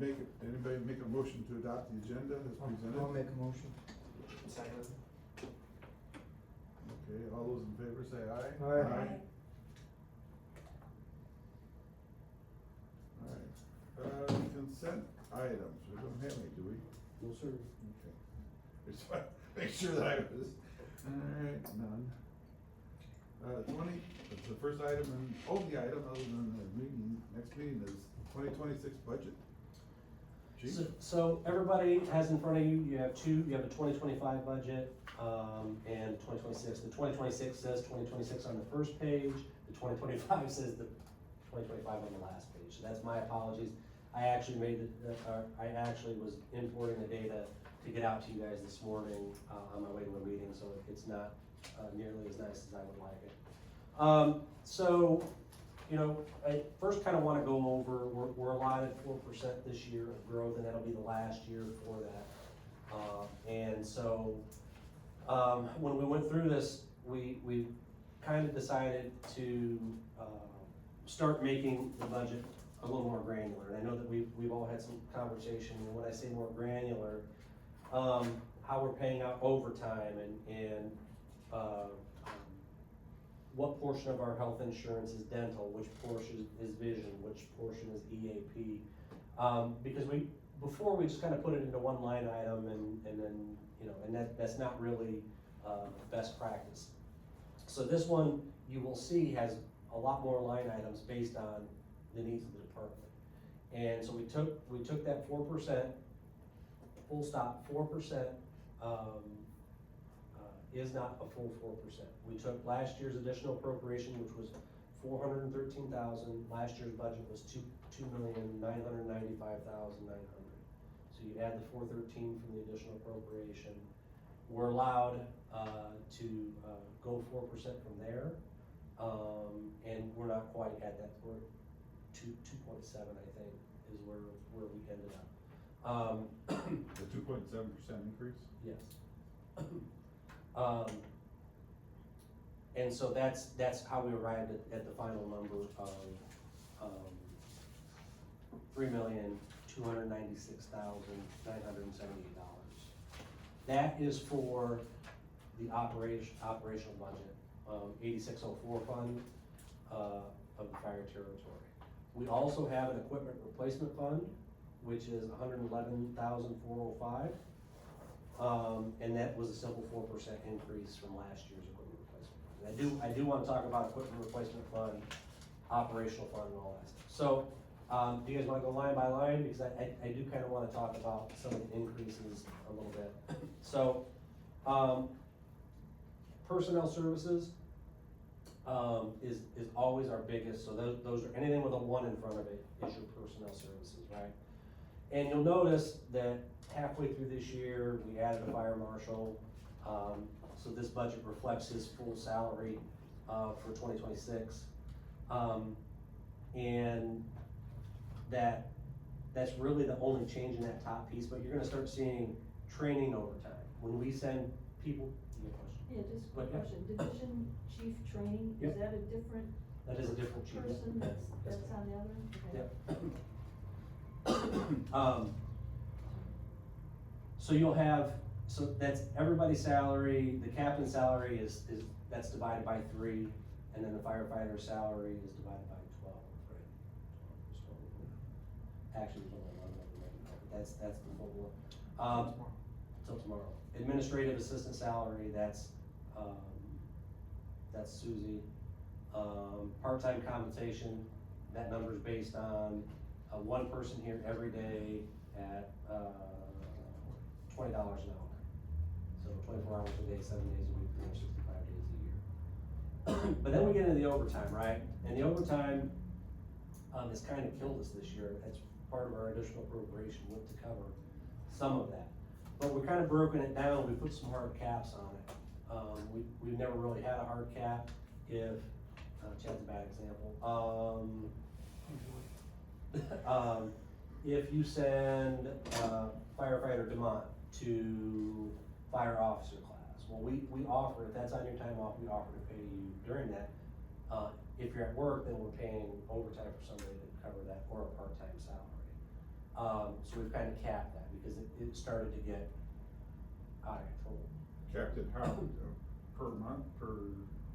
Anybody make a motion to adopt the agenda as presented? I'll make a motion. Second. Okay, all those in favor say aye. Aye. Alright, consent items, we don't have any, do we? No, sir. Okay. Just want to make sure that I was, alright, none. that's the first item and only item other than the meeting, next meeting is 2026 budget. Chief? So everybody has in front of you, you have a 2025 budget, and 2026. The 2026 says 2026 on the first page, the 2025 says the 2025 on the last page. So that's my apologies. I actually I actually was importing the data to get out to you guys this morning, on my way to a meeting, so it's not, nearly as nice as I would like it. So, you know, I first kind of want to go over, we're allotted 4% this year of growth, and that'll be the last year for that. And so, when we went through this, we kind of decided to start making the budget a little more granular. And I know that we've all had some conversation, and when I say more granular, how we're paying out overtime and what portion of our health insurance is dental, which portion is vision, which portion is EAP. Because before we just kind of put it into one line item and then, you know, and that's not really best practice. So this one, you will see, has a lot more line items based on the needs of the department. And so we took that 4%, full stop, 4%, is not a full 4%. We took last year's additional appropriation, which was $413,000. Last year's budget was $2,995,900. So you add the 413 from the additional appropriation. We're allowed to go 4% from there, and we're not quite at that. We're 2.7, I think, is where we ended up. The 2.7% increase? Yes. And so that's how we arrived at the final number of $3,296,978. That is for the operational budget, 8604 fund of the fire territory. We also have an equipment replacement fund, which is $111,405. And that was a simple 4% increase from last year's equipment replacement fund. And I do want to talk about equipment replacement fund, operational fund, and all that stuff. So, do you guys want to go line by line? Because I do kind of want to talk about some of the increases a little bit. So, personnel services is always our biggest. So those are, anything with a 1 in front of it is your personnel services, right? And you'll notice that halfway through this year, we added a fire marshal. So this budget reflects his full salary for 2026. And that's really the only change in that top piece, but you're gonna start seeing training overtime. When we send people, you have a question? Yeah, just a But, quick yeah. question, division chief training, Yep. is that a different That is a different chief. person that's Yes, on the other end? Okay. Yep. So you'll have, so that's everybody's salary, the captain's salary is that's divided by 3, and then the firefighter's salary is divided by 12, right? 12. Actually, there's only 11 of them right now, but that's the total. Till tomorrow. Administrative assistant salary, that's Susie. Part-time compensation, that number's based on one person here every day at $20 an hour. So 24 hours a day, 7 days a week, 365 days a year. But then we get into the overtime, right? And the overtime has kind of killed us this year. That's part of our additional appropriation went to cover some of that. But we're kind of broken it down. We put some hard caps on it. We've never really had a hard cap. If Chad's a bad example. If you send firefighter Demont to fire officer class, well, we offer, if that's on your time off, we offer to pay you during that If you're at work, then we're paying overtime for somebody to cover that, or a part-time salary. So we've kind of capped that, because it started to get out of control. Capped it how, per month, per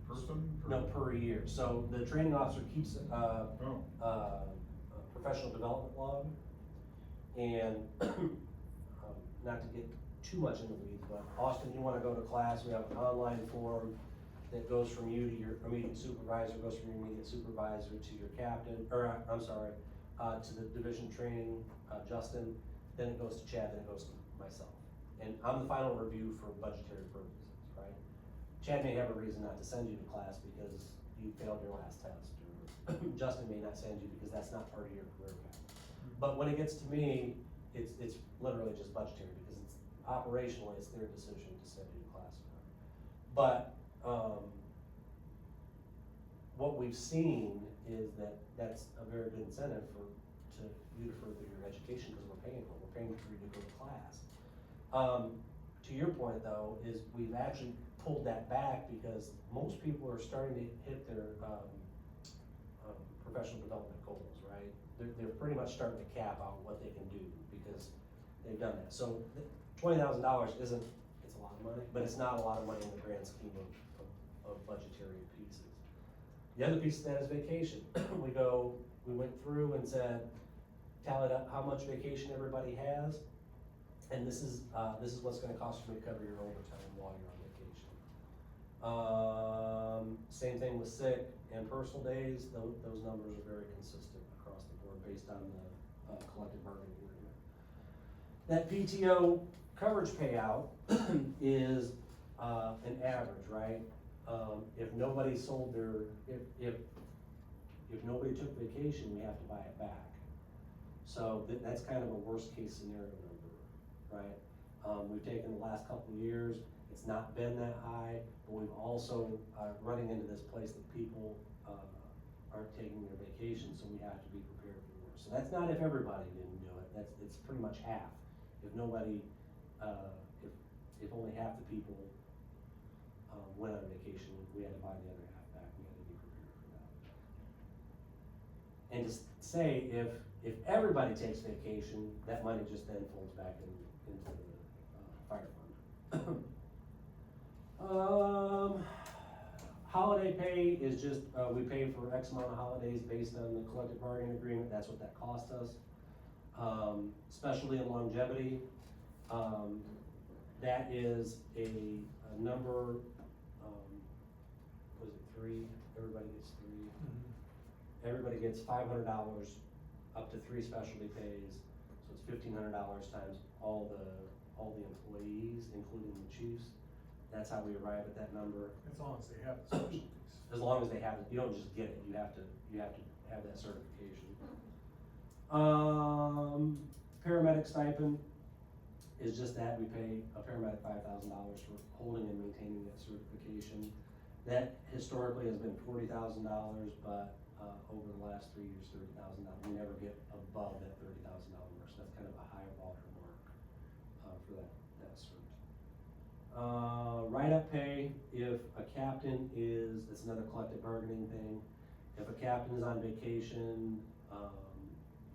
person? No, per year. So the training officer keeps, Oh, a professional development log. And, not to get too much in the weeds, but Austin, you wanna go to class, we have an online form that goes from you to your immediate supervisor, goes from your immediate supervisor to your captain, or, I'm sorry, to the division training, Justin, then it goes to Chad, then it goes to myself. And I'm the final review for budgetary purposes, right? Chad may have a reason not to send you to class because you failed your last test, or Justin may not send you because that's not part of your career path. But when it gets to me, it's literally just budgetary, because it's operationally, it's their decision to send you to class or not. But, what we've seen is that that's a very good incentive to you to further your education, because we're paying for it, we're paying for you to go to class. To your point though, is we've actually pulled that back, because most people are starting to hit their, professional development goals, right? They're pretty much starting to cap out what they can do, because they've done that. So $20,000 isn't, it's a lot of money, but it's not a lot of money in the grand scheme of budgetary pieces. The other piece of that is vacation. We went through and said, tallied up how much vacation everybody has, and this is what's gonna cost you to cover your overtime while you're on vacation. Same thing with sick and personal days, those numbers are very consistent across the board based on the collective bargaining agreement. That PTO coverage payout is an average, right? If nobody sold their, if nobody took vacation, we have to buy it back. So that's kind of a worst case scenario number, right? We've taken the last couple of years, it's not been that high, but we've also, running into this place that people, aren't taking their vacation, so we have to be prepared for more. So that's not if everybody didn't do it, it's pretty much half. If nobody, if only half the people, went on vacation, we had to buy the other half back, we had to be prepared for that. And to say, if everybody takes vacation, that money just then folds back into the, fire fund. Holiday pay is just, we pay for X amount of holidays based on the collective bargaining agreement, that's what that costs us. Specialty and longevity, that is a number, was it 3? Everybody gets 3. Everybody gets $500 up to 3 specialty pays, so it's $1,500 times all the employees, including the chiefs. That's how we arrive at that number. As long as they have the specialties. As long as they have it, you don't just get it, you have to have that certification. Paramedic stipend is just that, we pay a paramedic $5,000 for holding and maintaining that certification. That historically has been $40,000, but, over the last 3 years, $30,000. We never get above that $30,000 mark, so that's kind of a high water mark, for that cert. Write-up pay, if a captain is, it's another collective bargaining thing, if a captain is on vacation,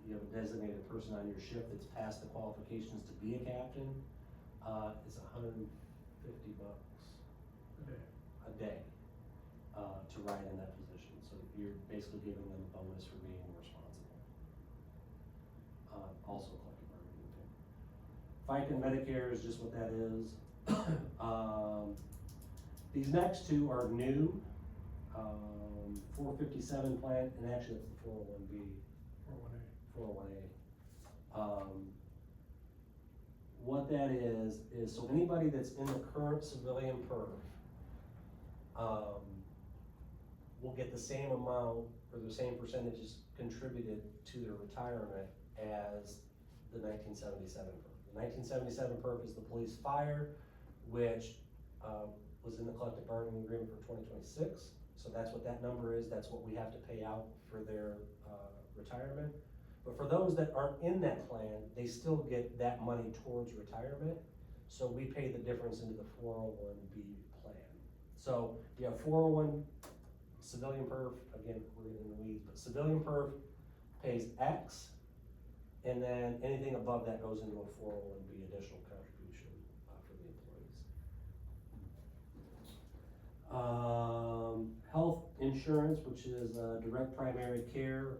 you have a designated person on your shift that's passed the qualifications to be a captain, it's $150 a day, to ride in that position, so you're basically giving them a bonus for being responsible. Also collective bargaining thing. FICA and Medicare is just what that is. These next two are new, 457 plan, and actually it's the 401B. 401A. What that is so anybody that's in the current civilian perf, will get the same amount or the same percentages contributed to their retirement as the 1977 perf. The 1977 perf is the police fire, which was in the collective bargaining agreement for 2026. So that's what that number is, that's what we have to pay out for their retirement. But for those that aren't in that plan, they still get that money towards retirement. So we pay the difference into the 401B plan. So you have 401 civilian perf, again, we're in the weeds, but civilian perf pays X, and then anything above that goes into a 401B additional contribution, for the employees. Health insurance, which is, direct primary care,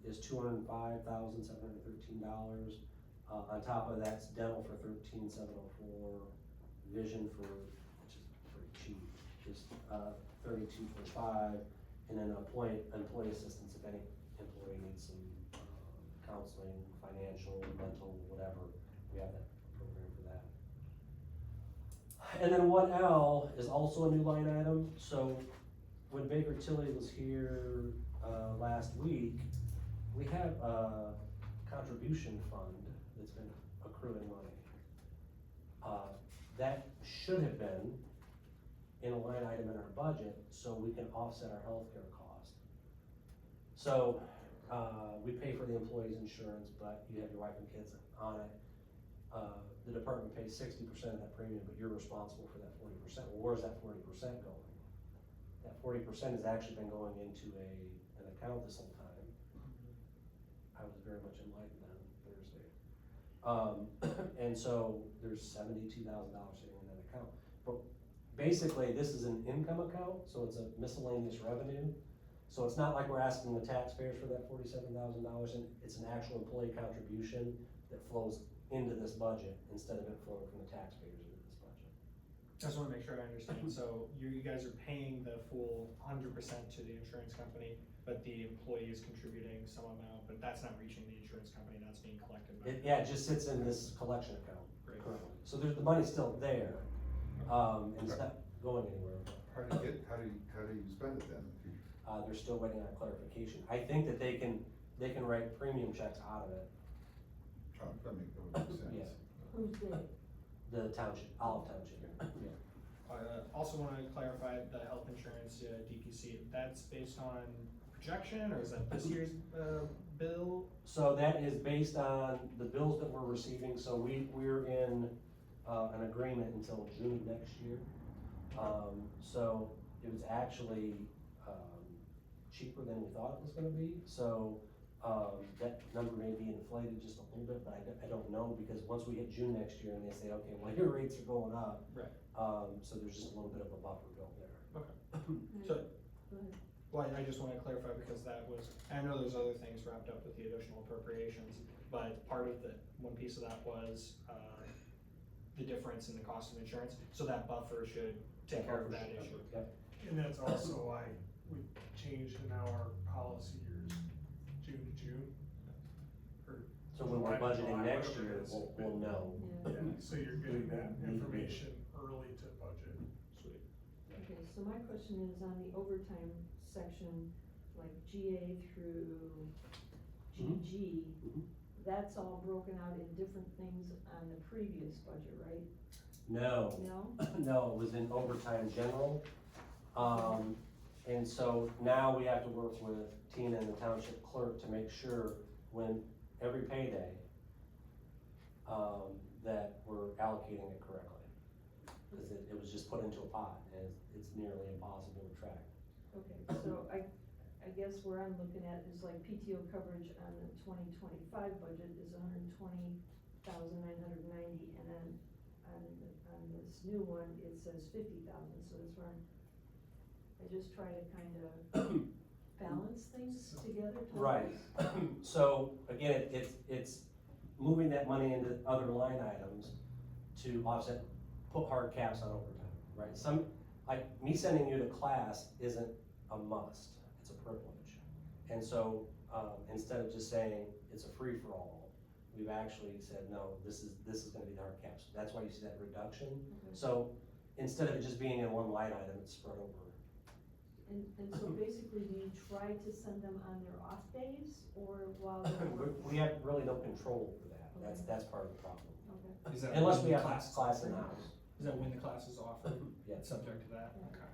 is $205,713. On top of that's dental for $13,704, vision for, which is pretty cheap, just, $32.25, and then employee assistance if any employee needs some, counseling, financial, mental, whatever, we have that program for that. And then 1L is also a new line item, so when Baker Tilly was here, last week, we have a contribution fund that's been accruing money. That should have been in a line item in our budget, so we can offset our healthcare cost. So, we pay for the employee's insurance, but you have your wife and kids on it. The department pays 60% of that premium, but you're responsible for that 40%. Well, where's that 40% going? That 40% has actually been going into an account this whole time. I was very much enlightened on Thursday. And so there's $72,000 sitting in that account. But basically, this is an income account, so it's a miscellaneous revenue. So it's not like we're asking the taxpayers for that $47,000, and it's an actual employee contribution that flows into this budget instead of it flowing from the taxpayers into this budget. I just wanna make sure I understand, so you guys are paying the full 100% to the insurance company, but the employee is contributing some amount, but that's not reaching the insurance company, that's being collected by. Yeah, it just sits in this collection account Great. currently. So there's, the money's still there, and it's not going anywhere. How do you spend it then? They're still waiting on clarification. I think that they can write premium checks out of it, That would make sense. Yeah. Who's they? the township, Olive Township. Yeah. Also wanna clarify the health insurance, DPC, that's based on projection, or is that this year's, bill? So that is based on the bills that we're receiving, so we're in, an agreement until June of next year. So it was actually, cheaper than we thought it was gonna be, so, that number may be inflated just a little bit, but I don't know, because once we hit June next year and they say, okay, well, your rates are going up, Right. so there's just a little bit of a buffer built there. Okay. So, Go ahead. well, I just wanna clarify, because that was, I know there's other things wrapped up with the additional appropriations, but part of the, one piece of that was, the difference in the cost of insurance, so that buffer should take care of that issue. Yep. And that's also why we changed in our policy years, June to June. Or So when we're July to budgeting July, next whatever it year, is. we'll know. Yeah, Yeah, so you're getting that information early to budget. Sweet. okay, so my question is on the overtime section, like GA through GG, Mhm. that's all broken out in different things on the previous budget, right? No. No? No, it was in overtime general. And so now we have to work with Tina and the township clerk to make sure when, every payday, that we're allocating it correctly. Cause it was just put into a pot and it's nearly impossible to track. Okay, so I guess where I'm looking at is like PTO coverage on the 2025 budget is $120,990, and then on this new one, it says 50,000, so that's where I just try to kind of balance things together. Right, so again, it's moving that money into other line items to offset, put hard caps on overtime, right? Like me sending you to class isn't a must, it's a privilege. And so, instead of just saying it's a free-for-all, we've actually said, no, this is gonna be the hard caps. That's why you see that reduction. Okay. So instead of it just being in one line item, it's spread over. And so basically, do you try to send them on their off days, or while they're working? We have really no control over that, that's part of the problem. Okay, Is that Unless when we the have class is class offered? in-house. Is that when the class is offered? Yeah. It's subject to that, Yeah. okay.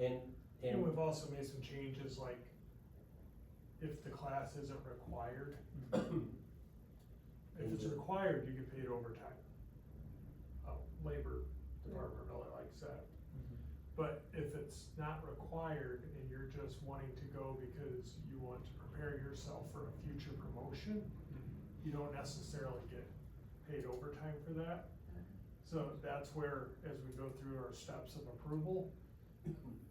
And And, we've also made some changes, like if the class isn't required, if it's required, you get paid overtime. Labor department really likes that. But if it's not required and you're just wanting to go because you want to prepare yourself for a future promotion, you don't necessarily get paid overtime for that. So that's where, as we go through our steps of approval,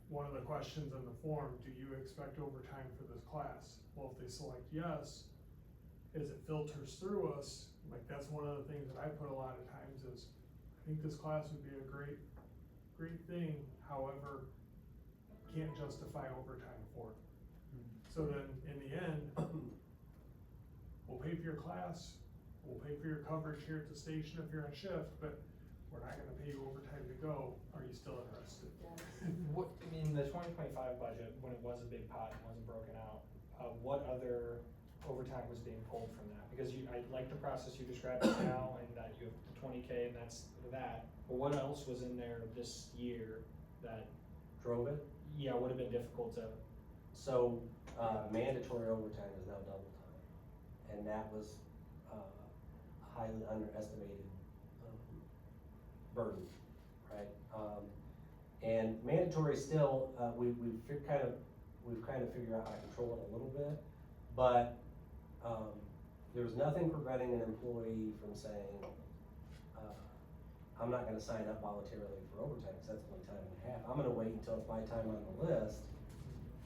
one of the questions in the form, do you expect overtime for this class? Well, if they select yes, as it filters through us, like that's one of the things that I put a lot of times is, I think this class would be a great thing, however, can't justify overtime for it. So then, in the end, we'll pay for your class, we'll pay for your coverage here at the station if you're on shift, but we're not gonna pay you overtime to go, are you still interested? What, in the 2025 budget, when it was a big pot and wasn't broken out, what other overtime was being pulled from that? Because I like the process you described now, and that you have the 20K and that's that, but what else was in there this year that, Drove it? yeah, would have been difficult to, So, mandatory overtime is now double time, and that was, a highly underestimated, burden, right? And mandatory still, we've kind of figured out how to control it a little bit, but, there was nothing preventing an employee from saying, I'm not gonna sign up voluntarily for overtime, cause that's only time and a half, I'm gonna wait until it's my time on the list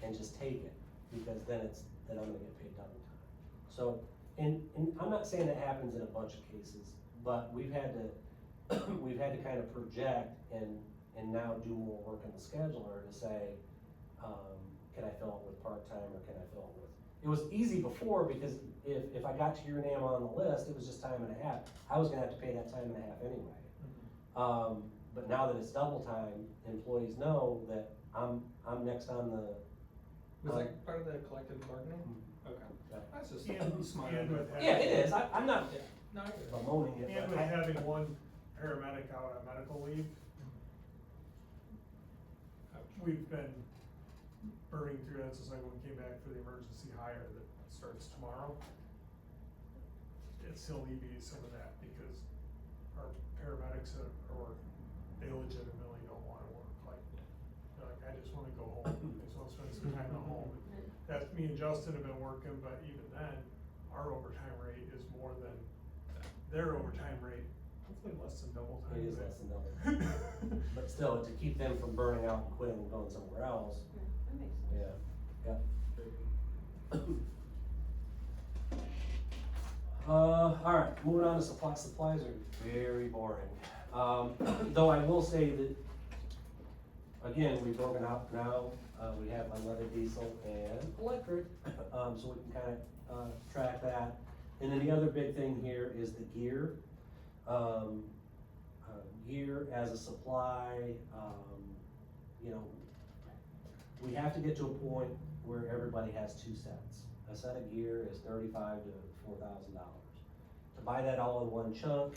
and just take it, because then I'm gonna get paid double time. So, and I'm not saying that happens in a bunch of cases, but we've had to kind of project and now do more work in the scheduler to say, can I fill it with part-time or can I fill it with, it was easy before because if I got to your name on the list, it was just time and a half, I was gonna have to pay that time and a half anyway. But now that it's double time, employees know that I'm next on the. was that part of the collective bargaining? Okay. Yeah. That's just And smart. with Yeah, it is, I'm not Yeah, no, I get it. bemoaning it, And but with having one paramedic out on medical leave, we've been burning through that, since like when we came back for the emergency hire that starts tomorrow. It's alleviates some of that, because our paramedics they legitimately don't wanna work, like, they're like, I just wanna go home, I just wanna spend some time at home. That's, me and Justin have been working, but even then, our overtime rate is more than their overtime rate, hopefully less than double time. it is less than double. But still, to keep them from burning out and quitting and going somewhere else, That makes sense. yeah. Alright, moving on to supplies. Supplies are very boring. Though I will say that, again, we've broken out now, we have unleaded diesel and electric, so we can kind of, track that. And then the other big thing here is the gear. Gear as a supply, you know, we have to get to a point where everybody has two sets. A set of gear is $35,000 to $4,000. To buy that all in one chunk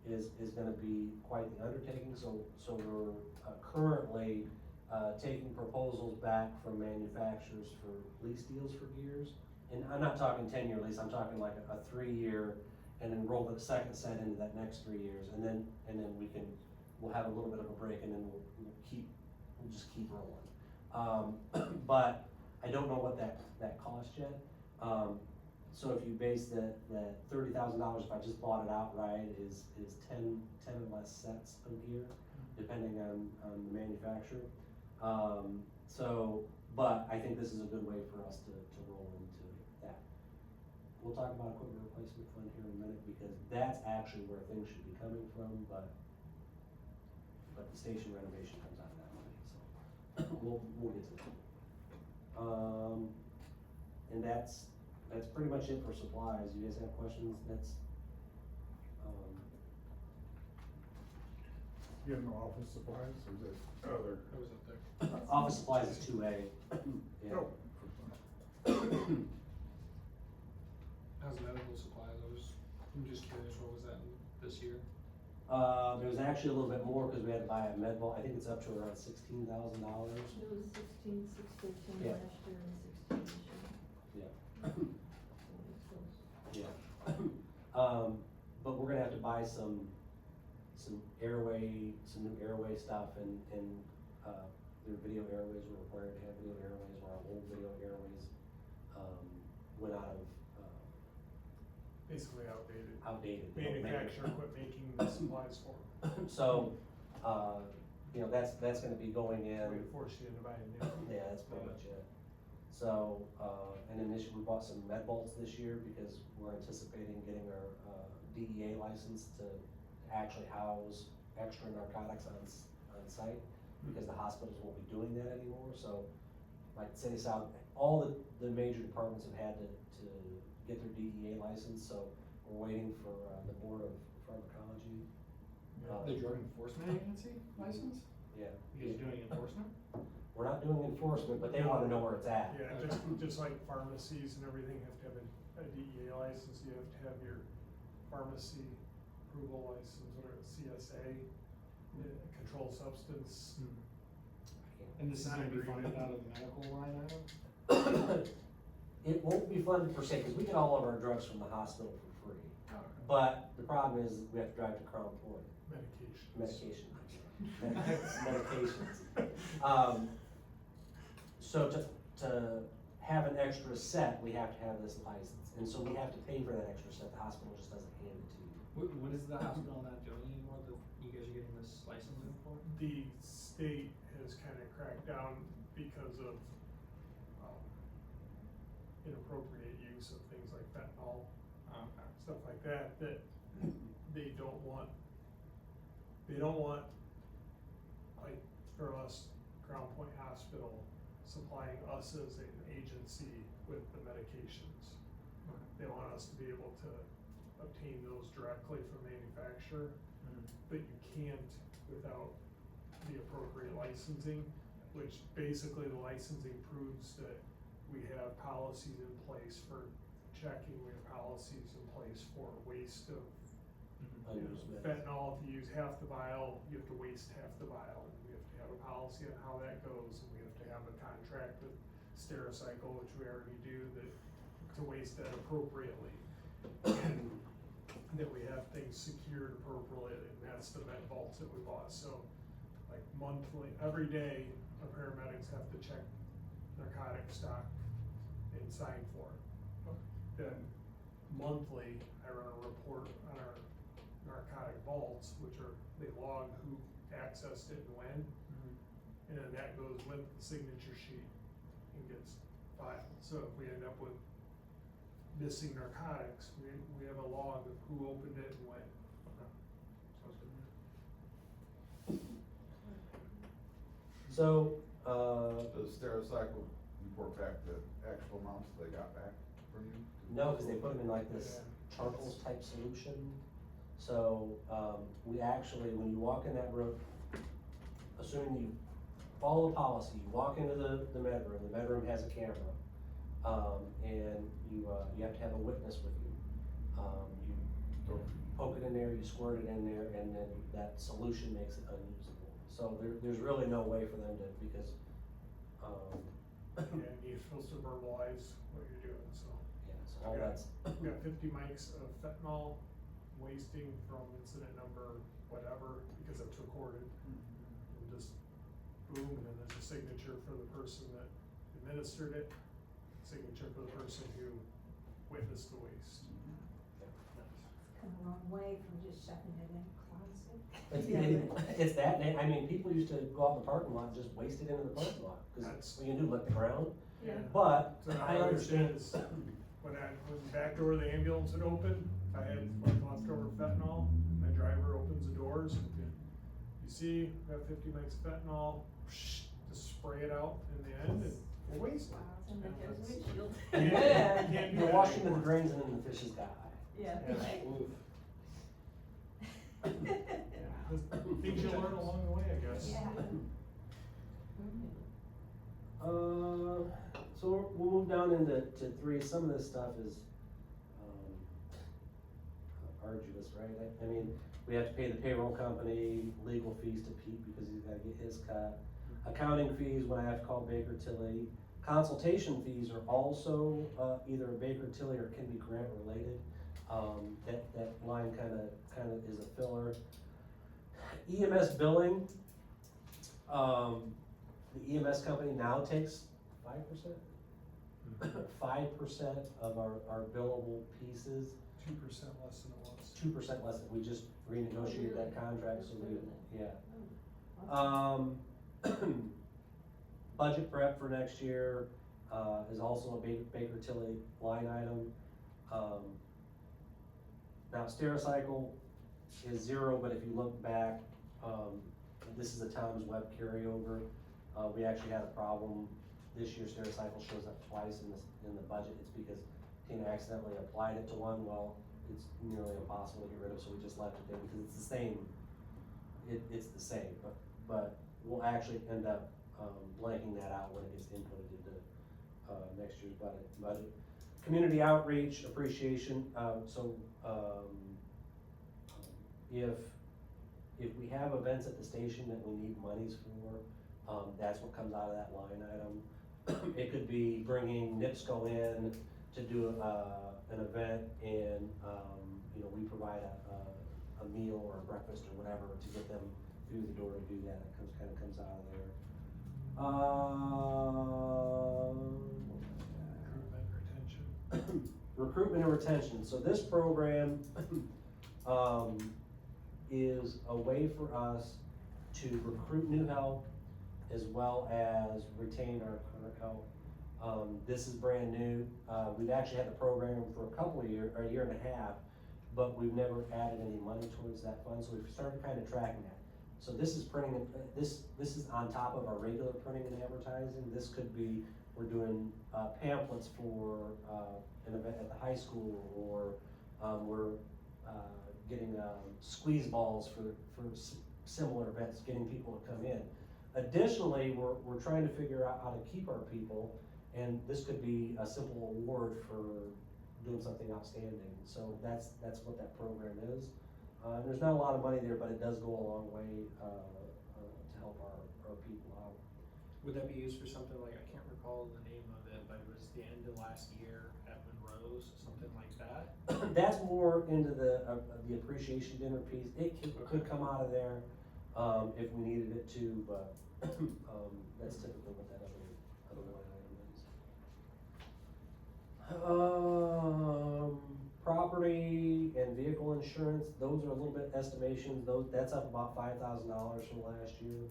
is gonna be quite the undertaking, so we're currently taking proposals back from manufacturers for lease deals for gears. And I'm not talking 10-year lease, I'm talking like a 3-year, and then roll the second set into that next 3 years, and then we'll have a little bit of a break, and then we'll just keep rolling. But I don't know what that cost yet. So if you base that $30,000, if I just bought it outright, is 10 or less sets of gear, depending on the manufacturer. But I think this is a good way for us to roll into that. We'll talk about equipment replacement fund here in a minute, because that's actually where things should be coming from, but the station renovation comes out of that money, so we'll get to that. And that's pretty much it for supplies. You guys have questions? You have no office supplies, or is it other? It was up there. Office supplies is 2A. Yeah. Oh. How's medical supplies? I'm just curious, what was that this year? It was actually a little bit more, because we had to buy a med vault. I think it's up to around $16,000. It was 16,615 Yeah. last year and 16 this year. Yeah. So it's close. Yeah. But we're gonna have to buy some new airway stuff and their video airways were required to have video airways, or our old video airways, went out of, Basically outdated. outdated. They don't make it. Manufacturer quit making the supplies for them. So, you know, that's gonna be going in. We force you into buying new. Yeah, that's pretty much it. So, and then we bought some med bolts this year because we're anticipating getting our, DEA license to actually house extra narcotics on site, because the hospitals won't be doing that anymore, so, like City South, all the major departments have had to get their DEA license, so we're waiting for, the Board of Pharmacology. The Drug Enforcement Agency license? Yeah. Because you're doing enforcement? We're not doing enforcement, but they wanna know where it's at. Yeah, just like pharmacies and everything have to have a DEA license, you have to have your pharmacy approval license, or CSA, controlled substance. And this is gonna be funded out of the medical line item? It won't be funded per se, cause we get all of our drugs from the hospital for free. But the problem is, we have to drive to Crown Point. Medications. Medications. So to have an extra set, we have to have this license, and so we have to pay for that extra set, the hospital just doesn't hand it to you. What is the hospital not doing anymore that you guys are getting this licensing for? The state has kind of cracked down because of, inappropriate use of things like fentanyl, Okay. stuff like that, that they don't want, like, for us, Crown Point Hospital supplying us as an agency with the medications. They want us to be able to obtain those directly from manufacturer, but you can't without the appropriate licensing, which basically the licensing proves that we have policies in place for checking, we have policies in place for waste of Unused meds. fentanyl. If you use half the vial, you have to waste half the vial, and we have to have a policy on how that goes, and we have to have a contract with Stericycle, which we already do, to waste that appropriately. And that we have things secured appropriately, and that's the med vaults that we bought, so, like, monthly, every day, our paramedics have to check narcotic stock and sign for it. Then monthly, I run a report on our narcotic vaults, which are, they log who accessed it and when, and then that goes with the signature sheet and gets filed. So if we end up with missing narcotics, we have a log of who opened it and when. Sounds good. So, Does Stericycle report back the actual amounts they got back from you? no, cause they put them in like this charcoal type solution. So, we actually, when you walk in that room, assuming you follow the policy, you walk into the med room has a camera. And you have to have a witness with you. You poke it in there, you squirt it in there, and then that solution makes it unusable. So there's really no way for them to, because, And you're supposed to verbalize what you're doing, so. yeah, so all that's, We got 50 mics of fentanyl wasting from incident number whatever, because it's recorded. And just boom, and then there's a signature for the person that administered it, signature for the person who witnessed the waste. Come a long way from just shoving it in a closet. it's that, I mean, people used to go out in the parking lot, and just waste it into the parking lot, cause That's- what you can do, lick the ground. Yeah. But So I understand, is, when the back door of the ambulance would open, I had like leftover fentanyl, my driver opens the doors, you see, we have 50 mics of fentanyl, just spray it out in the end, and we'll waste it. And then there's windshield. and Yeah, then you can't do you're that washing into the anymore. drains and then the fishes die. Yeah. Yeah. Oof. Things you learn along the way, I guess. Yeah. So we'll move down into three. Some of this stuff is, arduous, right? I mean, we have to pay the payroll company legal fees to Pete because he's gotta get his cut. Accounting fees when I have to call Baker Tilly. Consultation fees are also, either Baker Tilly or can be grant related. That line kinda is a filler. EMS billing, The EMS company now takes 5%? 5% of our billable pieces, 2% less than it was. 2% less, we just renegotiated that contract, so we, yeah. Oh, awesome. Budget prep for next year, is also a Baker Tilly line item. Now Stericycle is 0, but if you look back, this is a Tom's Web carryover. We actually had a problem this year. Stericycle shows up twice in the budget. It's because Tina accidentally applied it to one. Well, it's nearly impossible to get rid of, so we just left it there because it's the same. It's the same, but we'll actually end up blanking that out when it gets inputted into next year's budget. Community outreach, appreciation, if we have events at the station that we need monies for, that's what comes out of that line item. It could be bringing NIPSCO in to do an event and, we provide a meal or a breakfast or whatever to get them through the door to do that. It kind of comes out of there. Recruitment, retention. Recruitment and retention. So this program is a way for us to recruit new help as well as retain our current help. This is brand new. We've actually had the program for a couple of years, or a year and a half, but we've never added any money towards that fund, so we've started kind of tracking that. So this is printing, this is on top of our regular printing and advertising. This could be, we're doing pamphlets for an event at the high school, or we're getting squeeze balls for similar events, getting people to come in. Additionally, we're trying to figure out how to keep our people, and this could be a simple award for doing something outstanding. So that's what that program is. There's not a lot of money there, but it does go a long way to help our people out. Would that be used for something like, I can't recall the name of it, but it was the end of last year at Monroe's, something like that? That's more into the appreciation dinner piece. It could come out of there if we needed it to, but that's typically what that other line item is. Property and vehicle insurance, those are a little bit estimations. That's up about $5,000 from last year,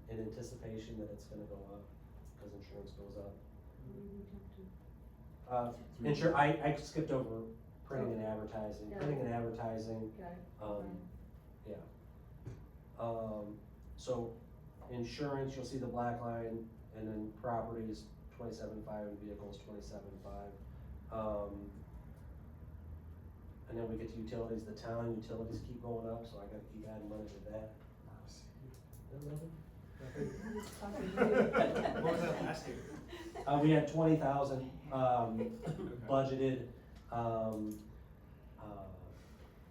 in anticipation that it's gonna go up because insurance goes up. I skipped over printing and advertising. Yeah. Printing and advertising, Okay. yeah. So insurance, you'll see the black line, and then properties 27.5 and vehicles 27.5. And then we get to utilities. The town utilities keep going up, so I gotta keep adding money to that. What was that last year? We had 20,000, budgeted.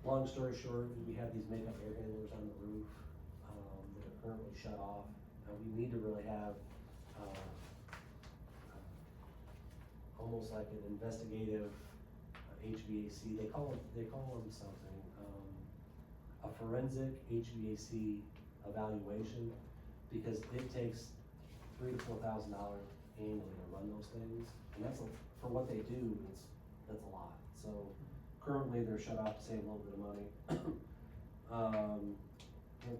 Long story short, we have these makeup air handlers on the roof, that are currently shut off. We need to really have, almost like an investigative HVAC, they call them something, a forensic HVAC evaluation, because it takes $3,000 to $4,000 annually to run those things, and for what they do, that's a lot. So currently they're shut off to save a little bit of money,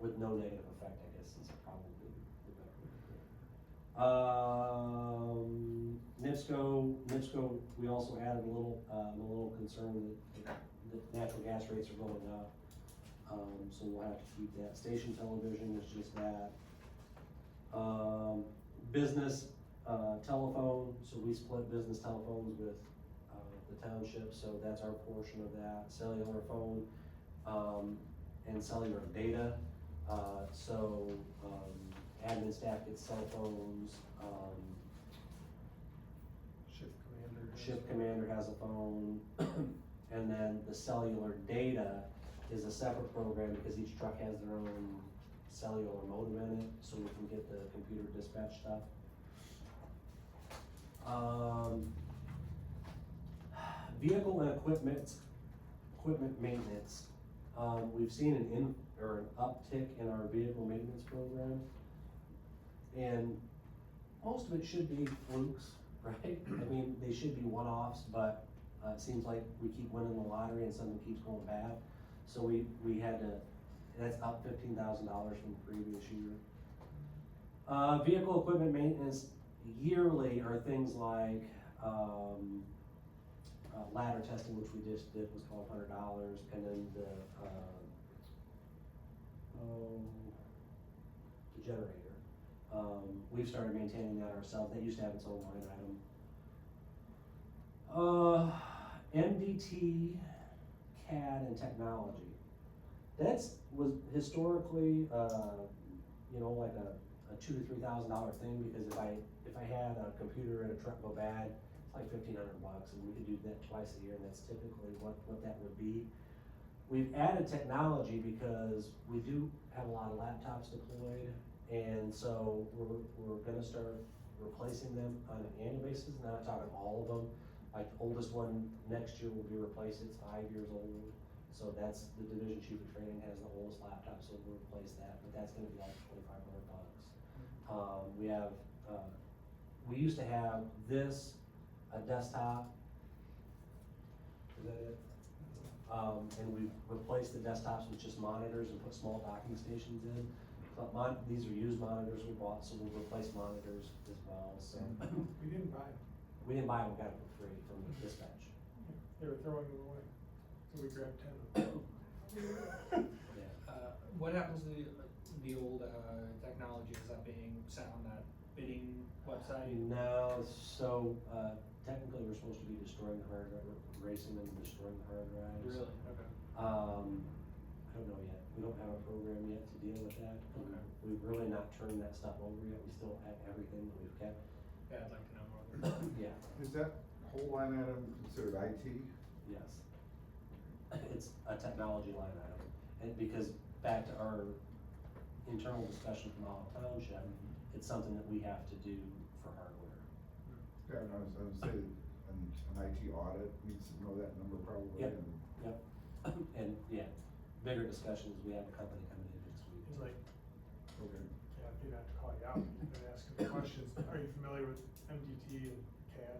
with no negative effect, I guess, is probably the better way to put it. NIPSCO, we also added a little concern that natural gas rates are going up, so we'll have to keep that. Station television is just that. Business telephone, so we split business telephones with the township, so that's our portion of that. Cellular phone, and cellular data, so admin staff gets cell phones, Shift commander has a phone, and then the cellular data is a separate program because each truck has their own cellular modem in it, so we can get the computer dispatch stuff. Vehicle and equipment maintenance. We've seen an uptick in our vehicle maintenance program. And most of it should be flukes, right? I mean, they should be one-offs, but, it seems like we keep winning the lottery and something keeps going bad. So we had to, that's up $15,000 from the previous year. Vehicle equipment maintenance yearly are things like, ladder testing, which we just did, was $1,200, and then the generator. We've started maintaining that ourselves. That used to have its own line item. MDT, CAD, and technology. Was historically, like a $2,000 to $3,000 thing, because if I had a computer and a truck go bad, it's like $1,500, and we could do that twice a year, and that's typically what that would be. We've added technology because we do have a lot of laptops deployed, and so we're gonna start replacing them on an annual basis. Not talking all of them. Like the oldest one next year will be replaced. It's 5 years old. So that's the division chief of training has the oldest laptop, so we'll replace that, but that's gonna be like $2,500. We used to have this, a desktop. Is that it? And we've replaced the desktops with just monitors and put small docking stations in. But these are used monitors we bought, so we'll replace monitors as well, so. We didn't buy them, We didn't buy them, we got them for free from Dispatch. they were throwing them away, so we grabbed 10 of them. Yeah. What happens to the old, technology? Is that being set on that bidding website? No, so, technically, we're supposed to be destroying the hard drive, we're racing them to destroying the hard drives. Really? Okay. I don't know yet, we don't have a program yet to deal with that. Okay. We've really not turned that stuff over yet, we still have everything that we've kept. Yeah, I'd like to know more. Yeah, Is that whole line item considered IT? yes. It's a technology line item, and because back to our internal discussion from Olive Township, it's something that we have to do for hardware. Yeah, I was saying, an IT audit needs to know that number probably. Yep. and- Yep, and yeah, bigger discussions, we have a company coming in next week. He's like, Okay. Kathy, not to call you out, you've been asking me questions, are you familiar with MDT and CAD?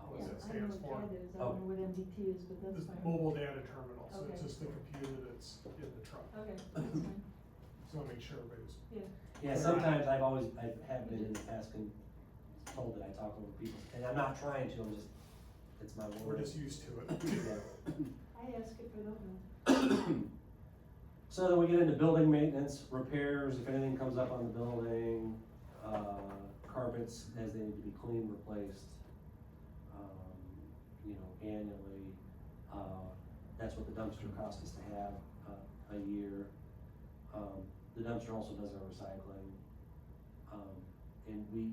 Oh, What Yeah, does that I know stand what for? CAD is, I don't know what MDT is, but that's This fine. mobile data terminal, so it's Okay. just the computer that's in the truck. Okay, that's fine, Just wanna make sure everybody's, yeah. Yeah, sometimes I have been in the past told that I talk over people, and I'm not trying to, it's my word. we're just used to it. Yeah. I ask if I don't know. So then we get into building maintenance, repairs, if anything comes up on the building, carpets as they need to be cleaned, replaced, annually. That's what the dumpster costs us to have, a year. The dumpster also does our recycling. And we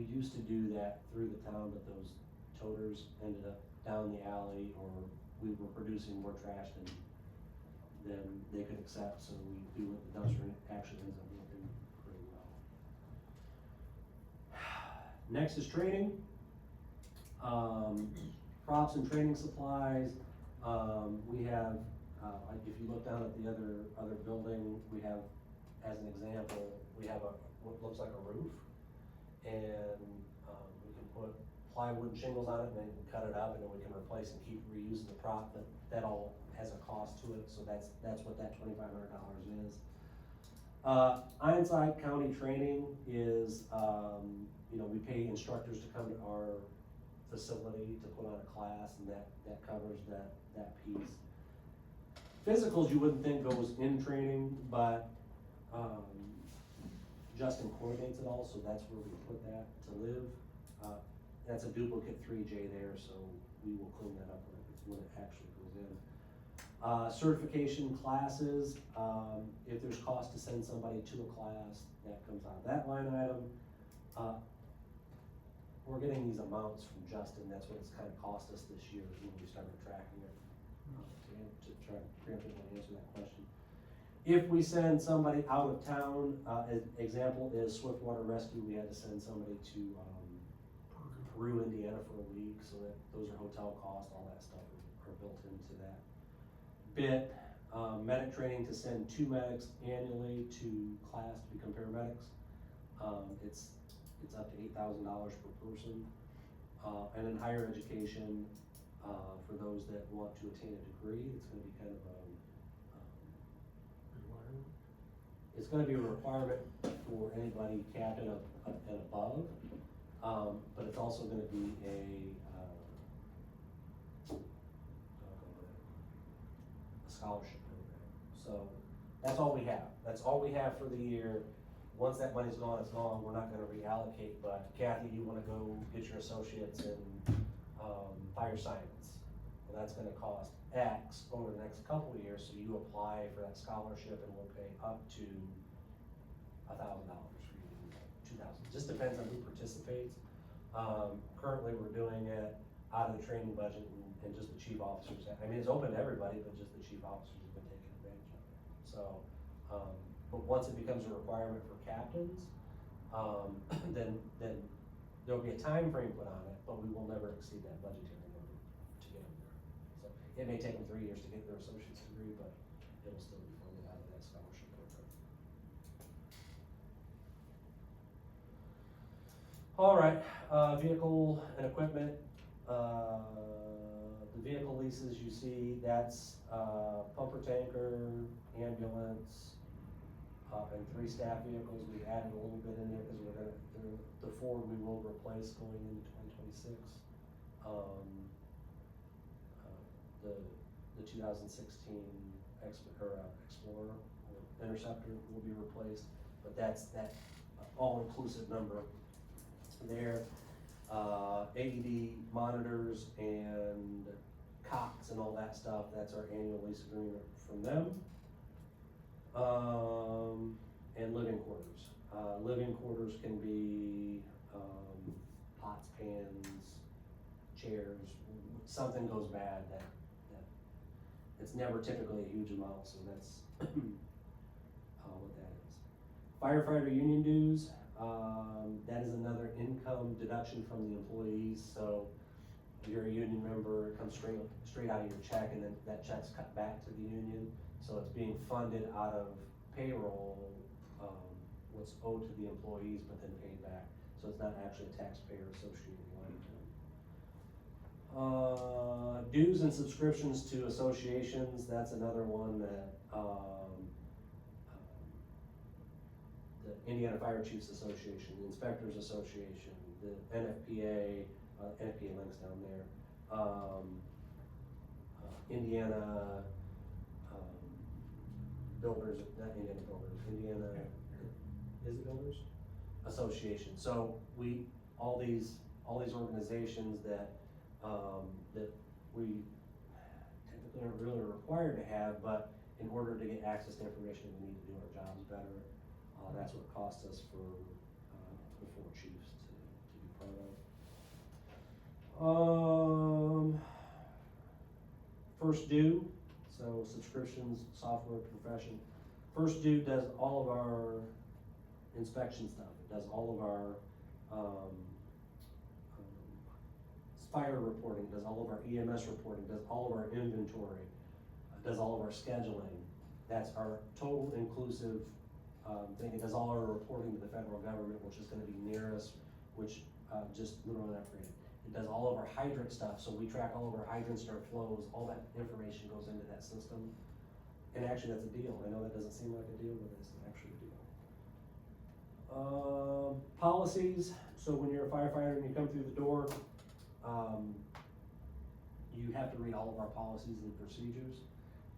used to do that through the town, but those toters ended up down the alley, or we were producing more trash than they could accept, so we do what the dumpster, and it actually ends up working pretty well. Next is training. Props and training supplies, we have, like if you look down at the other building, we have, as an example, we have what looks like a roof, and, we can put plywood and shingles on it, and then we can cut it up, and then we can replace and keep reusing the prop, but that all has a cost to it, so that's what that $2,500 is. Ironside County training is, we pay instructors to come to our facility to put on a class, and that covers that piece. Physicals you wouldn't think goes in training, but, Justin coordinates it all, so that's where we put that to live. That's a duplicate 3J there, so we will clean that up when it actually goes in. Certification classes, if there's cost to send somebody to a class, that comes out of that line item. We're getting these amounts from Justin, that's what it's kind of cost us this year when we started tracking it, to try to preemptively answer that question. If we send somebody out of town, example is Swiftwater Rescue, we had to send somebody to, Peru, Indiana for a week, so that those are hotel costs, all that stuff are built into bit, medic training to send 2 medics annually to class to become paramedics. It's up to $8,000 per person. And then higher education, for those that want to attain a degree, it's gonna be kind of Requirement. it's gonna be a requirement for anybody captain and above, but it's also gonna be a scholarship program. So that's all we have. That's all we have for the year. Once that money's gone, it's gone. We're not gonna reallocate, but Kathy, you wanna go get your associates in, fire science. Well, that's gonna cost X over the next couple of years, so you apply for that scholarship and we'll pay up to $1,000 for you to do that, 2,000. Just depends on who participates. Currently, we're doing it out of the training budget and just the chief officers. I mean, it's open to everybody, but just the chief officers have been taking advantage of it. So, but once it becomes a requirement for captains, then there'll be a time frame put on it, but we will never exceed that budgetary number to get them there. So it may take them 3 years to get their associate's degree, but it'll still be funded out of that scholarship program. All right, vehicle and equipment. The vehicle leases you see, that's, pumper tanker, ambulance, and 3 staff vehicles. We added a little bit in there because we're gonna, the Ford we will replace going into 2026. The 2016 Explorer or Interceptor will be replaced, but that's that all-inclusive number there. AED monitors and cots and all that stuff, that's our annual lease agreement from them. And living quarters. Living quarters can be, pots, pans, chairs, something goes bad that it's never typically a huge amount, so that's, what that is. Firefighter union dues, that is another income deduction from the employees, so if you're a union member, it comes straight out of your check, and then that check's cut back to the union, so it's being funded out of payroll, what's owed to the employees, but then paid back, so it's not actually a taxpayer associated line item. Dues and subscriptions to associations, that's another one that, the Indiana Fire Chiefs Association, the Inspectors Association, the NFPA, NFPA links down there, Indiana, Builders, not Indiana Builders, Indiana, is it Builders? Association, so all these organizations that we typically aren't really required to have, but in order to get access to information, we need to do our jobs better. That's what it costs us for, the 4 chiefs to be part of. First Due, so subscriptions, software, profession. First Due does all of our inspection stuff. It does all of our, fire reporting, does all of our EMS reporting, does all of our inventory, does all of our scheduling. That's our total inclusive thing. It does all our reporting to the federal government, which is gonna be NERIS, which just literally upgraded. It does all of our hydrant stuff, so we track all of our hydrants and our flows, all that information goes into that system. And actually, that's a deal. I know that doesn't seem like a deal, but it's actually a deal. Policies, so when you're a firefighter and you come through the door, you have to read all of our policies and procedures,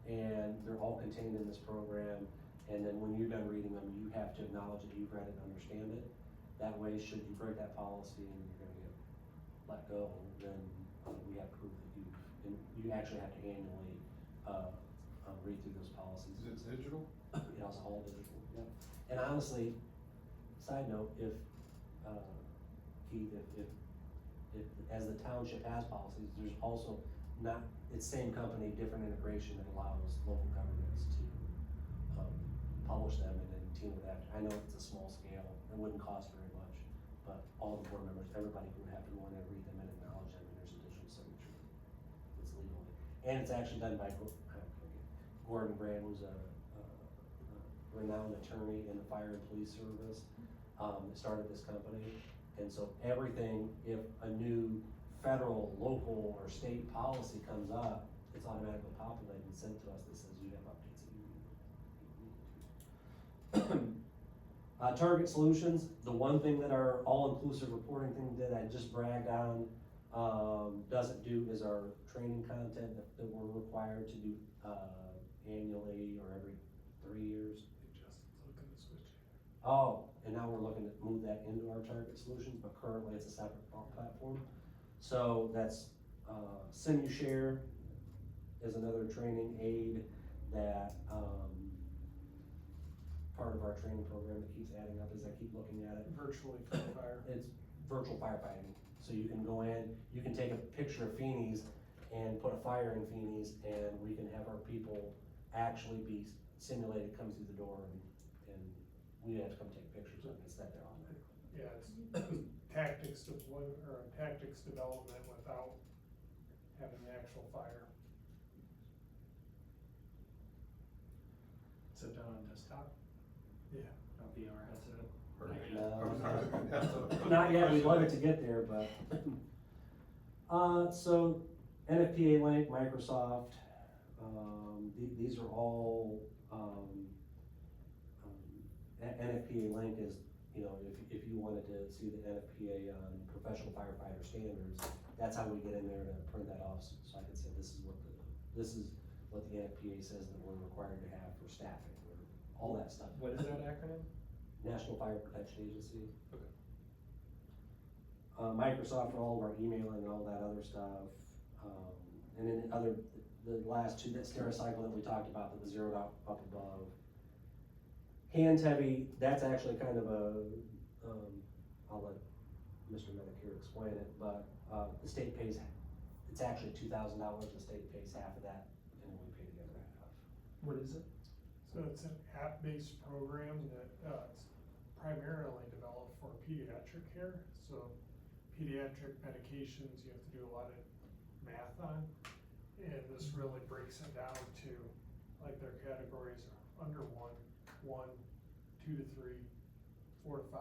and they're all contained in this program. And then when you're done reading them, you have to acknowledge that you've read it and understand it. That way, should you break that policy and you're gonna get let go, then we have proof that you actually have to annually read through those policies. Is it digital? It was all digital, yeah. And honestly, side note, if, Keith, if as the township has policies, there's also not, it's same company, different integration that allows local governments to, publish them, and then team would have to, I know it's a small scale, it wouldn't cost very much, but all the board members, everybody would have to go in and read them and acknowledge them, and there's additional signature. It's legal, and it's actually done by, Gordon Brand was a renowned attorney in the fire and police service, that started this company. And so everything, if a new federal, local, or state policy comes up, it's automatically populated and sent to us that says you have updates that you need. Target Solutions, the one thing that our all-inclusive reporting thing that I just bragged on, doesn't do is our training content that we're required to do, annually or every 3 years. Justin's looking to switch. Oh, and now we're looking to move that into our Target Solutions, but currently it's a separate platform. So that's, SimuShare is another training aid that, part of our training program that keeps adding up as I keep looking at it. Virtually for the fire. It's virtual firefighting, so you can go in, you can take a picture of Feeney's and put a fire in Feeney's, and we can have our people actually be simulated, come through the door, and we have to come take pictures of it, it's that there automatically. Yeah, it's tactics deployment, or tactics development without having the actual fire. Sit down on desktop, Yeah. a VR headset. No. Not yet, we'd love it to get there, but. So NFPA Link, Microsoft, these are all, NFPA Link is, you know, if you wanted to see the NFPA professional firefighter standards, that's how we get in there to print that off, so I can say this is what the NFPA says that we're required to have for staffing, or all that stuff. What is that acronym? National Fire Protection Agency. Okay. Microsoft for all of our emailing and all that other stuff. And then the last two, that Stericycle that we talked about that was zeroed up above. Hands heavy, that's actually kind of a, I'll let Mr. Medicare explain it, but, the state pays, it's actually $2,000, the state pays half of that, and then we pay together half. What is it? So it's an app-based program that, it's primarily developed for pediatric care. So pediatric medications, you have to do a lot of math on. And this really breaks it down to, like, their categories are under 1, 2 to 3, 4 to 5.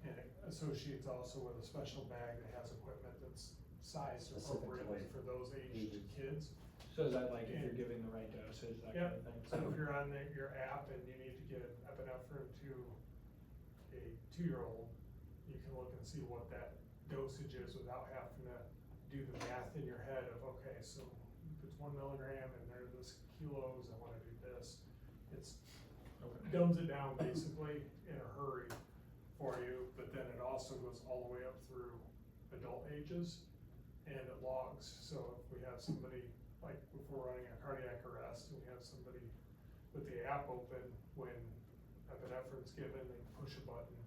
And it associates also with a special bag that has equipment that's sized appropriately for those aged kids. So is that like if you're giving the right dosage, that kind of thing? So if you're on your app and you need to give epinephrine to a 2-year-old, you can look and see what that dosage is without having to do the math in your head of, okay, so if it's 1 milligram and they're this kilos, I wanna do this. It's, dumbs it down basically in a hurry for you, but then it also goes all the way up through adult ages and it logs. So if we have somebody, like if we're running a cardiac arrest and we have somebody with the app open, when epinephrine's given, they push a button,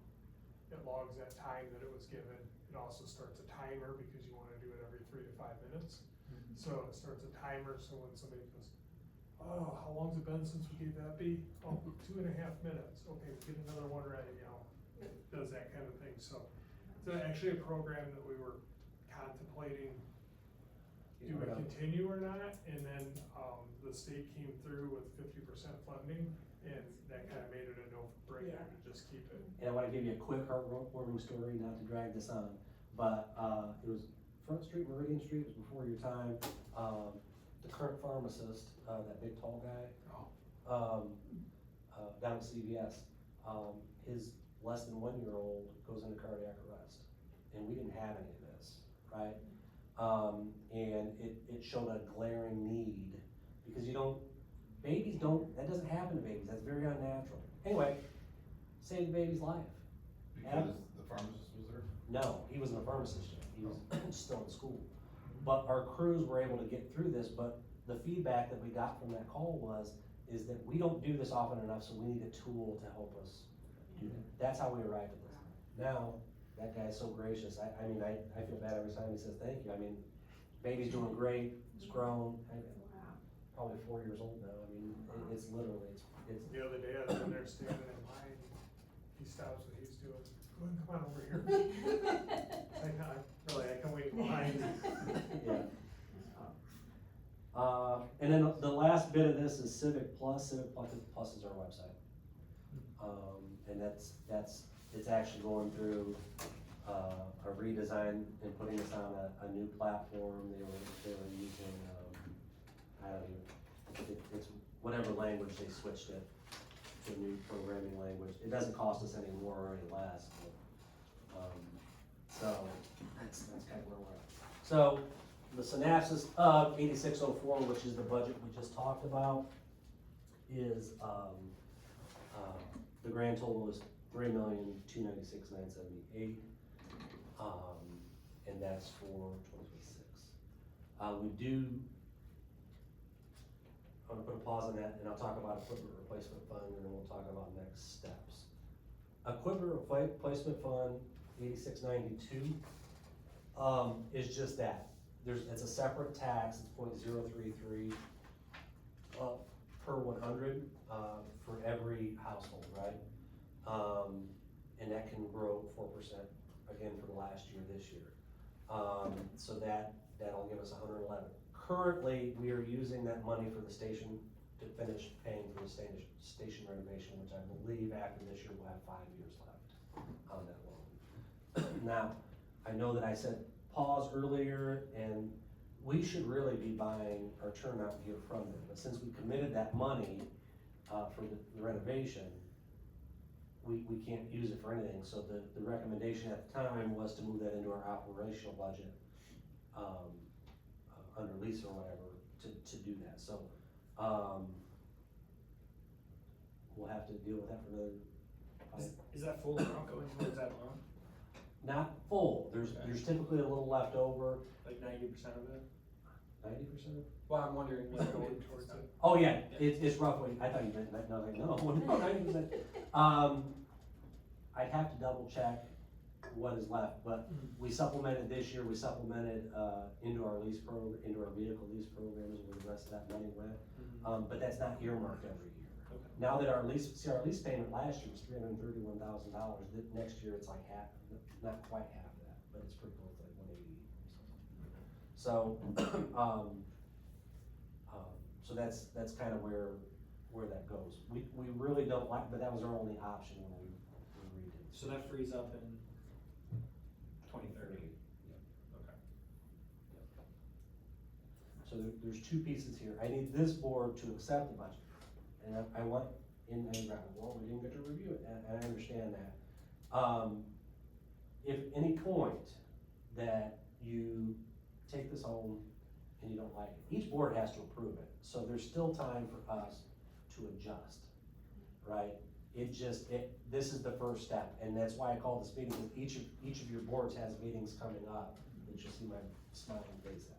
it logs that time that it was given. It also starts a timer because you wanna do it every 3 to 5 minutes. So it starts a timer, so when somebody goes, oh, how long's it been since we gave epi? Oh, 2.5 minutes, okay, get another one ready, you know, it does that kind of thing. So it's actually a program that we were contemplating, do we continue or not? And then, the state came through with 50% funding, and that kind of made it a no-brainer to just keep it. And I wanna give you a quick heartwarming story, not to drag this on, but, it was Front Street, Meridian Street, it was before your time. The current pharmacist, that big tall guy, down at CVS, his less than 1-year-old goes into cardiac arrest, and we didn't have any of this, right? And it showed a glaring need, because that doesn't happen to babies, that's very unnatural. Anyway, saved the baby's life. Because the pharmacist was there? No, he wasn't a pharmacist yet, he was still in school. But our crews were able to get through this, but the feedback that we got from that call is that we don't do this often enough, so we need a tool to help us do that. That's how we arrived at this. Now, that guy's so gracious, I mean, I feel bad every time he says thank you. I mean, baby's doing great, it's grown, probably 4 years old now. I mean, it's literally, it's. The other day, I was in there standing in line, he stops what he's doing, go ahead, come on over here. I can wait in line. Yeah. And then the last bit of this is Civic Plus. Civic Plus is our website. And it's actually going through, a redesign and putting us on a new platform. They were using, I don't even, it's whatever language they switched it to a new programming language. It doesn't cost us any more or any less, but, so that's kind of where we're at. So the synopsis of 8604, which is the budget we just talked about, is, the grand total is $3,296,978. And that's for 2026. I'm gonna put a pause on that, and I'll talk about equipment replacement fund, and then we'll talk about next steps. Equipment replacement fund, 8692, is just that. It's a separate tax, it's .033, per 100, for every household, right? And that can grow 4%, again, for the last year, this year. So that'll give us 111. Currently, we are using that money for the station to finish paying for the station renovation, which I believe after this year we'll have 5 years left on that loan. Now, I know that I said pause earlier, and we should really be buying our turnout gear from them, but since we committed that money, for the renovation, we can't use it for anything, so the recommendation at the time was to move that into our operational budget, under lease or whatever, to do that, so, we'll have to deal with that for another. Is that full amount going towards that loan? Not full, there's typically a little left over, Like 90% of it? 90%? Well, I'm wondering what's going towards it. Oh, yeah, it's roughly, I thought you meant, no, 90%. I'd have to double check what is left, but we supplemented this year, into our lease into our vehicle lease programs where the rest of that money went. But that's not earmarked every year. Okay. Now that our lease payment last year was $331,000, next year it's like half, not quite half of that, but it's pretty close, like 180 or something. So, so that's kind of where that goes. We really don't like, but that was our only option when we redid. So that frees up in 2030? Yep. Okay. So there's two pieces here. I need this board to accept the budget. And I want, well, we didn't get to review it, and I understand that. If any point that you take this home and you don't like it, each board has to approve it. So there's still time for us to adjust, right? This is the first step, and that's why I called this meeting, because each of your boards has meetings coming up that you'll see my smiling face at.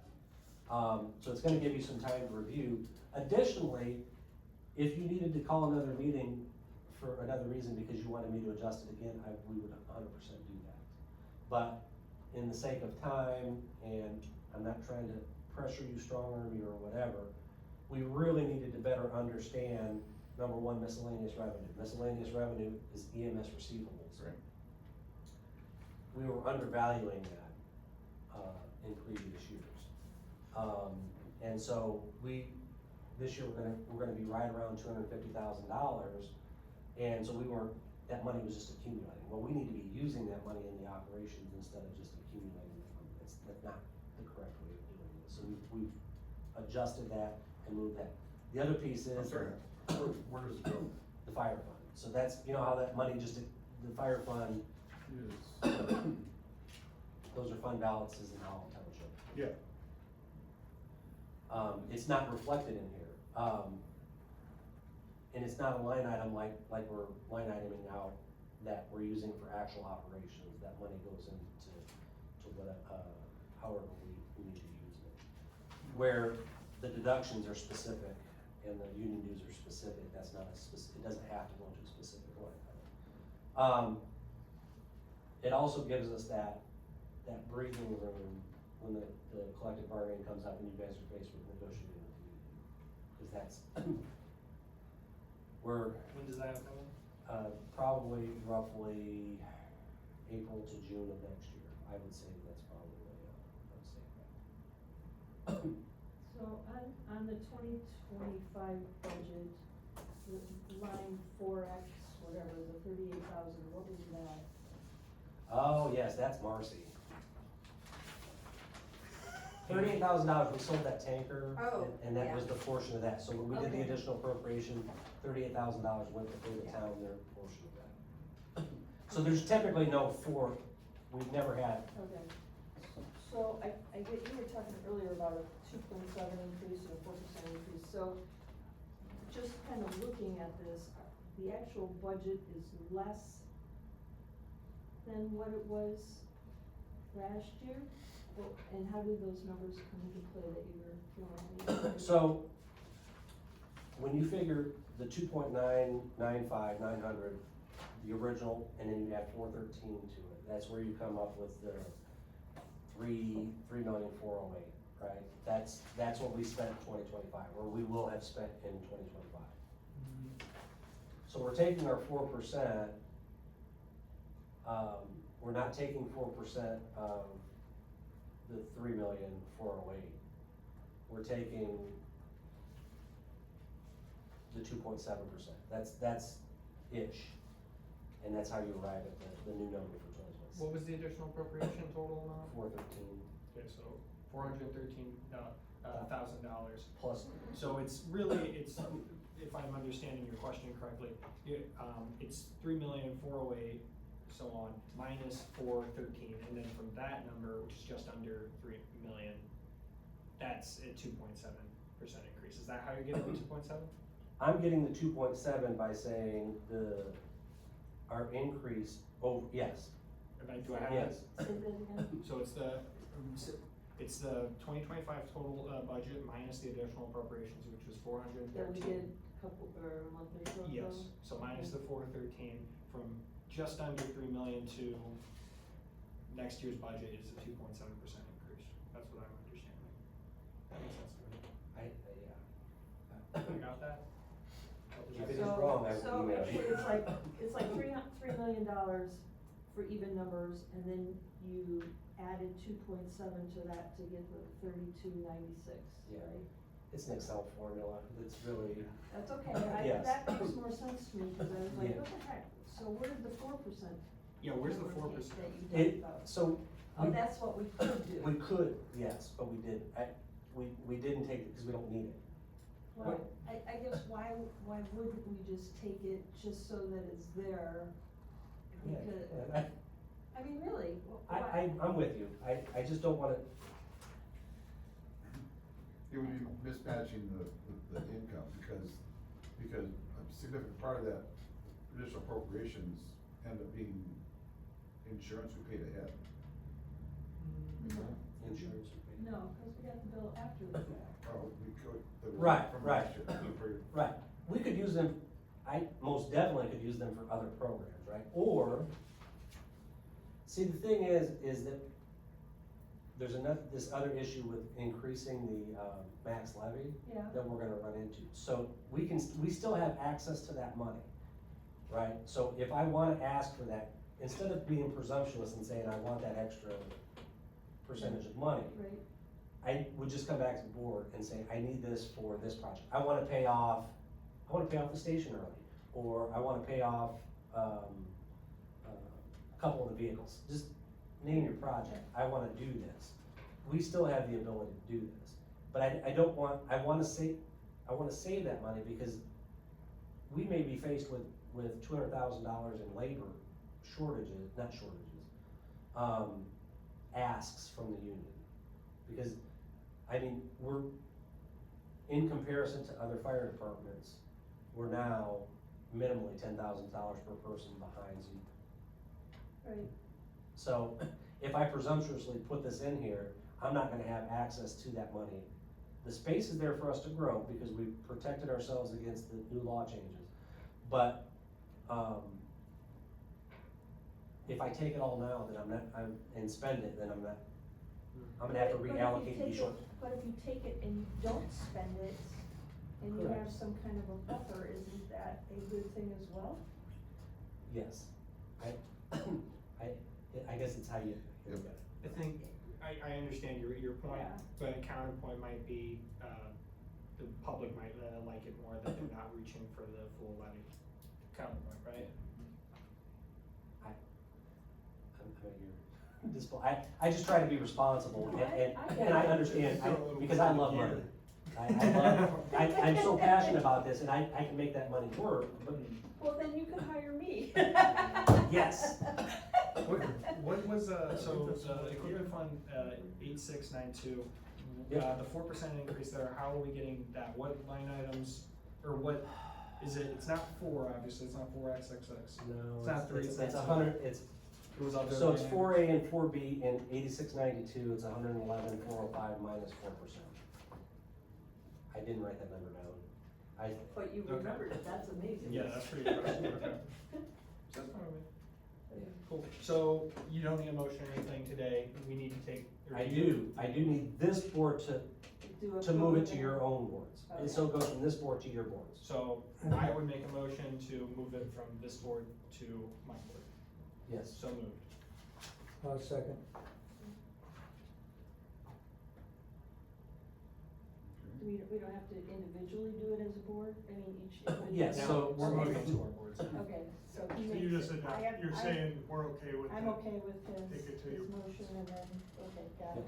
So it's gonna give you some time to review. Additionally, if you needed to call another meeting for another reason because you wanted me to adjust it again, we would 100% do that. But in the sake of time, and I'm not trying to pressure you, strong arm you, or whatever, we really needed to better understand, number one, miscellaneous revenue. Miscellaneous revenue is EMS receivables. Right. We were undervaluing that, in previous years. And so this year we're gonna be right around $250,000, and so that money was just accumulating. Well, we need to be using that money in the operations instead of just accumulating that money. That's not the correct way of doing it. So we've adjusted that and moved that. The other piece is. I'm sorry, where does it go? The fire fund. So that's, how that money the fire fund, Yes. those are fund balances in Howell Township. Yeah. It's not reflected in here. And it's not a line item like we're line iteming out that we're using for actual operations. That money goes into however we need to use it. Where the deductions are specific and the union dues are specific, that's not it doesn't have to go into a specific line item. It also gives us that breathing room when the collective bargaining comes up and you guys are faced with negotiating with the union. Because that's, When does that come in? probably roughly April to June of next year. I would say that's probably a safe bet. So on on the 2025 budget, the line 4X, whatever, the 38,000, what was that? Oh, yes, that's Marcy. $38,000, we sold that tanker. Oh, And that was yeah. the portion of that, so when we did the Okay. additional appropriation, $38,000 went to pay the Yeah. town their portion of that. So there's typically no four, we've never had, Okay. So I get, you were talking earlier about a 2.7 increase and a 4% increase, so just kind of looking at this, the actual budget is less than what it was last year? Well, and how do those numbers come into play that you were feeling? so when you figure the 2.995, the original, and then you add 413 to it, that's where you come up with the 3,408,000, right? That's what we spent in 2025, or we will have spent in 2025. So we're taking our 4%, we're not taking 4% of the 3,408,000. We're taking the 2.7%, that's ish. And that's how you arrive at the new number for 2026. What was the additional appropriation total amount? 413 Okay, so $413,000. plus, So it's really, if I'm understanding your question correctly, it's 3,408,000, so on, minus 413, and then from that number, which is just under 3 million, that's a 2.7% increase. Is that how you're getting the 2.7? I'm getting the 2.7 by saying our increase, yes, Do I have yes. it? Say that again? So it's the 2025 total budget minus the additional appropriations, which was 413. That we did a couple, or a month or so ago? Yes, so minus the 413, from just under 3 million to next year's budget is a 2.7% increase. That's what I'm understanding. That makes sense to me. Yeah. You got that? If it is wrong, I will So email you. it's like $3 million for even numbers, and then you added 2.7 to that to get the 3296, Yeah. right? It's an Excel formula, it's really, That's okay, Yes. that makes more sense to me, cause I was like, Yeah. what the heck, so where's the 4%? Yeah, where's the number 4%? That you talked about? so. Oh, that's what we could do. We could, yes, but we didn't, we didn't take it because we don't need it. Well, I guess why wouldn't we just take it just so that it's there? Because, I mean, really, why? I'm with you, I just don't wanna, It would be mismatching the income, because a significant part of that additional appropriations end up being insurance we paid ahead. insurance. No, cause we got the bill after the fact. Oh, we could. that was Right, from right. last year. Right, we could use them, I most definitely could use them for other programs, right? Or, see, the thing is that there's this other issue with increasing the max levy Yeah, that we're gonna run into. So we still have access to that money, right? So if I wanna ask for that, instead of being presumptuous and saying I want that extra percentage of money, right, I would just come back to the board and say, I need this for this project. I wanna pay off the station early, or I wanna pay off, a couple of the vehicles. Just name your project, I wanna do this. We still have the ability to do this. But I wanna save that money because we may be faced with $200,000 in labor asks from the union. Because, I mean, we're, in comparison to other fire departments, we're now minimally $10,000 per person behind Zeke. right. So, if I presumptuously put this in here, I'm not gonna have access to that money. The space is there for us to grow because we've protected ourselves against the new law changes. But, if I take it all now, then and spend it, then I'm gonna have to But if you reallocate take these it- short. But if you take it and you don't spend it, and you have Correct. some kind of a buffer, isn't that a good thing as well? Yes. I guess it's how you look at it. I think, I understand your point, Yeah. but a counterpoint might be, the public might like it more that they're not reaching for the full levy. Counterpoint, right? I'm at your display. I just try to be responsible and I understand, because I love money. I'm so passionate about this and I can make that money work, but Well, then you can hire me. yes. What was, so the equipment fund, 8692, Yep. the 4% increase there, how are we getting that? What line items, or what, is it, it's not 4, obviously, it's not 4XXX. No, It's not 3, it's it's 100, it's, It was other so it's line 4A and 4B and 8692, it's 111,405 minus 4%. I didn't write that number down. But you Okay. remembered it, that's amazing. Yeah, that's pretty impressive, okay. That's fine with me. Cool, so you don't need a motion or anything today, we need to take. or I you- do need this board Do a to move it to approval. your own boards. And so it goes from this board to your boards. So I would make a motion to move it from this board to my board, Yes. so moved. Second. We don't have to individually do it as a board, I mean, each individual. Yes, Now, so we're Okay. moving to our boards. Okay, so he So makes you just it. said, I have- you're I- saying we're okay with it? I'm okay with Take it to his you. motion and then, okay, got it.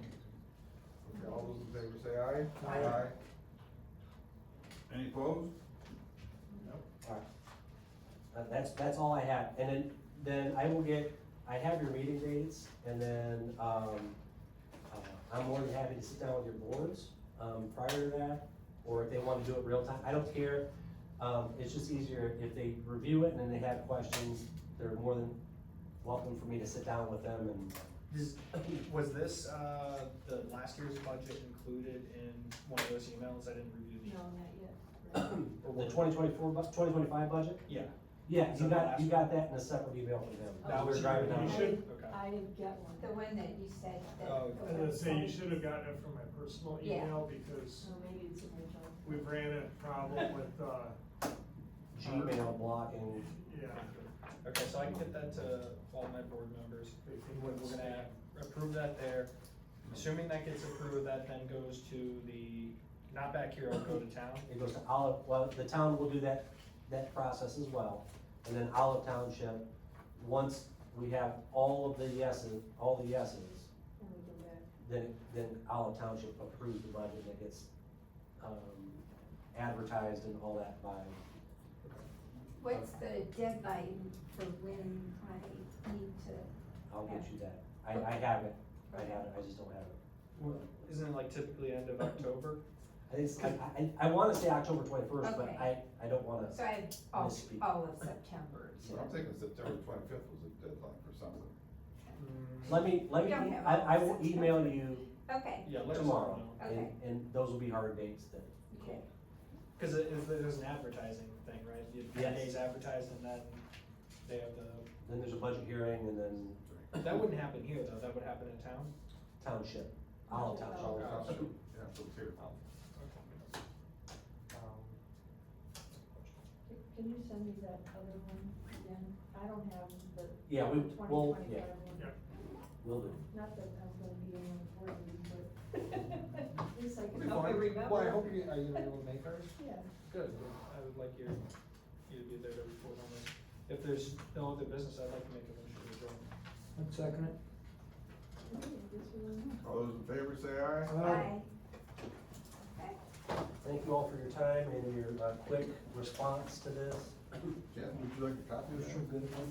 Okay, all those in favor say aye. Aye. Any opposed? That's all I have, and then I will get, I have your meeting dates, and then, I'm more than happy to sit down with your boards, prior to that, or if they wanna do it real time, I don't care. It's just easier if they review it and then they have questions, they're more than welcome for me to sit down with them and. Was this, the last year's budget included in one of those emails? I didn't review No, the. not yet. or The was- 2025 budget? Yeah, Yeah, Is you that the got last that in a separate email from them. Oh, that We're was driving your down. You should- okay. I didn't get one. The one that you said that. Oh, the I was gonna say, you website- should have gotten it from my personal Yeah. email, because So maybe it's in my junk. we've ran a problem with, Gmail blocking. yeah. Okay, so I can get that to all my board members. they think We're it's- gonna approve that there. Assuming that gets approved, that then goes to the, not back here, it'll go to town. It goes to Olive, well, the town will do that process as well. And then Olive Township, once we have all the yeses, And we go back. then Olive Township approves the budget and it gets, advertised and all that by, What's the deadline for when I need to? I'll get you that. I have it, I just don't have it. Isn't it like typically end of October? I think, I wanna say October 21st, but Okay. I don't wanna, So I have all, Misspeak. all of September to. I'm thinking September 25th was a deadline for something. let me, We don't have all I will of email you Okay, Yeah, let us tomorrow. know. And, Okay. and those will be hard dates that, Okay. Cause there's an advertising thing, right? You have 10 Yes. days advertised and then they have then there's a budget hearing and then that wouldn't happen here though, that would happen in town? township, Olive Township. All township, yeah, so it's here. Can you send me that other one again? I don't have the Yeah, we, 2025 well, one. yeah, will do. Not that I'm gonna be in the board meeting, but at least I It'll can be help fine. you remember. Well, I hope you, are you gonna be able to make ours? Yeah. Good, I would like you to be there to report on this. If there's no other business, I'd like to make a motion to adjourn. I'd second it. Okay, I guess we're on. All those in favor say aye. bye. Okay. Thank you all for your time and your, quick response to this. Jen, would you like a copy of that? Sure, good.